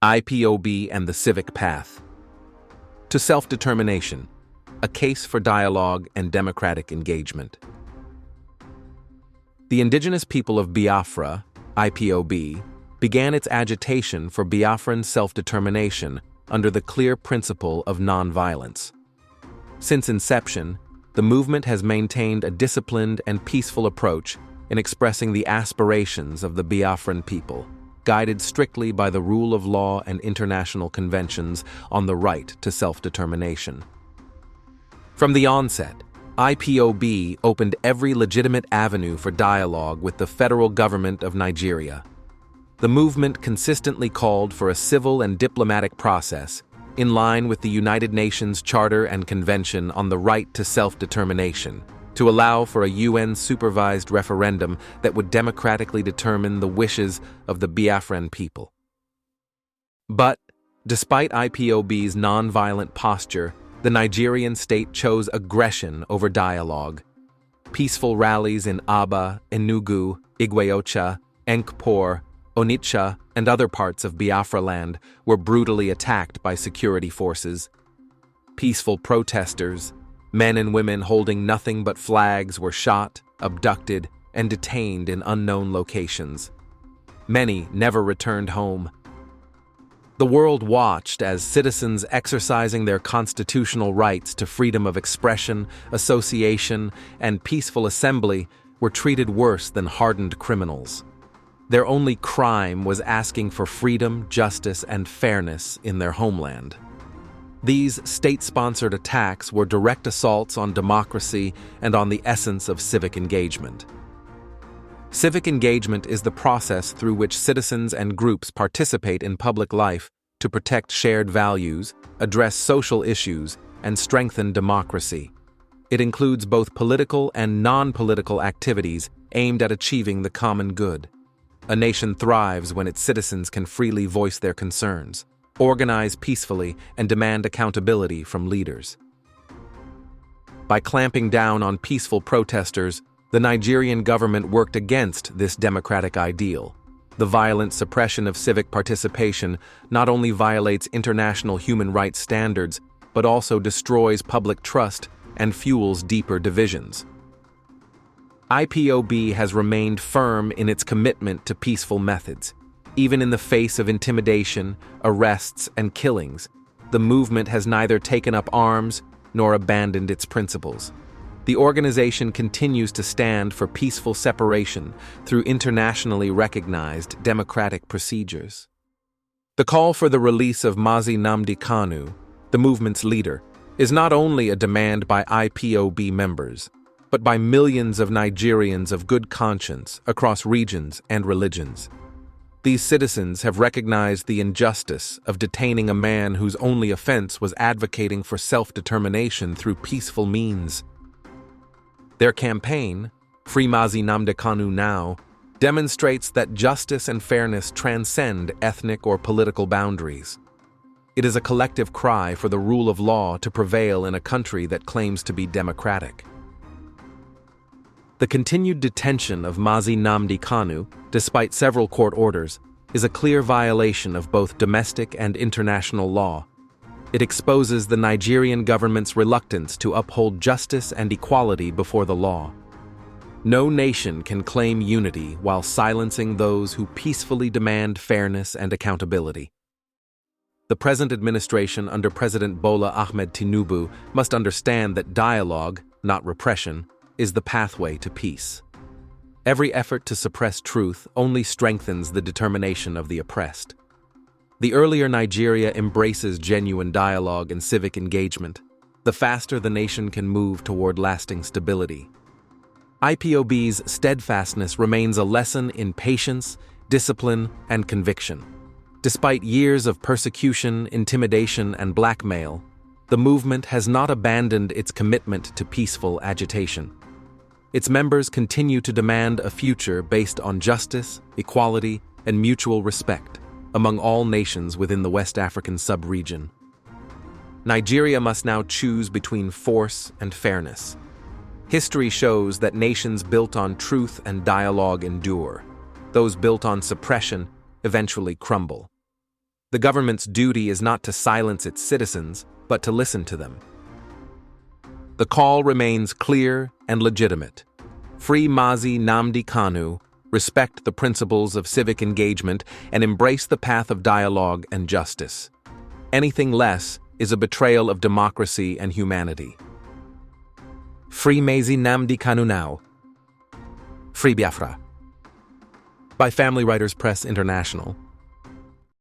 IPOB and the Civic Path. To Self-Determination, a case for dialogue and democratic engagement. The Indigenous People of Biafra, IPOB, began its agitation for Biafran self-determination under the clear principle of non-violence. Since inception, the movement has maintained a disciplined and peaceful approach in expressing the aspirations of the Biafran people, guided strictly by the rule of law and international conventions on the right to self-determination. From the onset, IPOB opened every legitimate avenue for dialogue with the federal government of Nigeria. The movement consistently called for a civil and diplomatic process in line with the United Nations Charter and Convention on the Right to Self-Determination, to allow for a UN-supervised referendum that would democratically determine the wishes of the Biafran people. But, despite IPOB's non-violent posture, the Nigerian state chose aggression over dialogue. Peaceful rallies in Aba, Enugu, Igweocha, Nkpor, Onitsha, and other parts of Biafraland were brutally attacked by security forces. Peaceful protesters, men and women holding nothing but flags, were shot, abducted, and detained in unknown locations. Many never returned home. The world watched as citizens exercising their constitutional rights to freedom of expression, association, and peaceful assembly were treated worse than hardened criminals. Their only crime was asking for freedom, justice, and fairness in their homeland. These state-sponsored attacks were direct assaults on democracy and on the essence of civic engagement. Civic engagement is the process through which citizens and groups participate in public life to protect shared values, address social issues, and strengthen democracy. It includes both political and non-political activities aimed at achieving the common good. A nation thrives when its citizens can freely voice their concerns, organize peacefully, and demand accountability from leaders. By clamping down on peaceful protesters, the Nigerian government worked against this democratic ideal. The violent suppression of civic participation not only violates international human rights standards, but also destroys public trust and fuels deeper divisions. IPOB has remained firm in its commitment to peaceful methods. Even in the face of intimidation, arrests, and killings, the movement has neither taken up arms nor abandoned its principles. The organization continues to stand for peaceful separation through internationally recognized democratic procedures. The call for the release of Mazi Nnamdi Kanu, the movement's leader, is not only a demand by IPOB members, but by millions of Nigerians of good conscience across regions and religions. These citizens have recognized the injustice of detaining a man whose only offense was advocating for self-determination through peaceful means. Their campaign, Free Mazi Nnamdi Kanu Now, demonstrates that justice and fairness transcend ethnic or political boundaries. It is a collective cry for the rule of law to prevail in a country that claims to be democratic. The continued detention of Mazi Nnamdi Kanu, despite several court orders, is a clear violation of both domestic and international law. It exposes the Nigerian government's reluctance to uphold justice and equality before the law. No nation can claim unity while silencing those who peacefully demand fairness and accountability. The present administration under President Bola Ahmed Tinubu must understand that dialogue, not repression, is the pathway to peace. Every effort to suppress truth only strengthens the determination of the oppressed. The earlier Nigeria embraces genuine dialogue and civic engagement, the faster the nation can move toward lasting stability. IPOB's steadfastness remains a lesson in patience, discipline, and conviction. Despite years of persecution, intimidation, and blackmail, the movement has not abandoned its commitment to peaceful agitation. Its members continue to demand a future based on justice, equality, and mutual respect among all nations within the West African sub-region. Nigeria must now choose between force and fairness. History shows that nations built on truth and dialogue endure. Those built on suppression eventually crumble. The government's duty is not to silence its citizens, but to listen to them. The call remains clear and legitimate. Free Mazi Nnamdi Kanu, respect the principles of civic engagement, and embrace the path of dialogue and justice. Anything less is a betrayal of democracy and humanity. Free Mazi Nnamdi Kanu now. Free Biafra. By Family Writers Press International.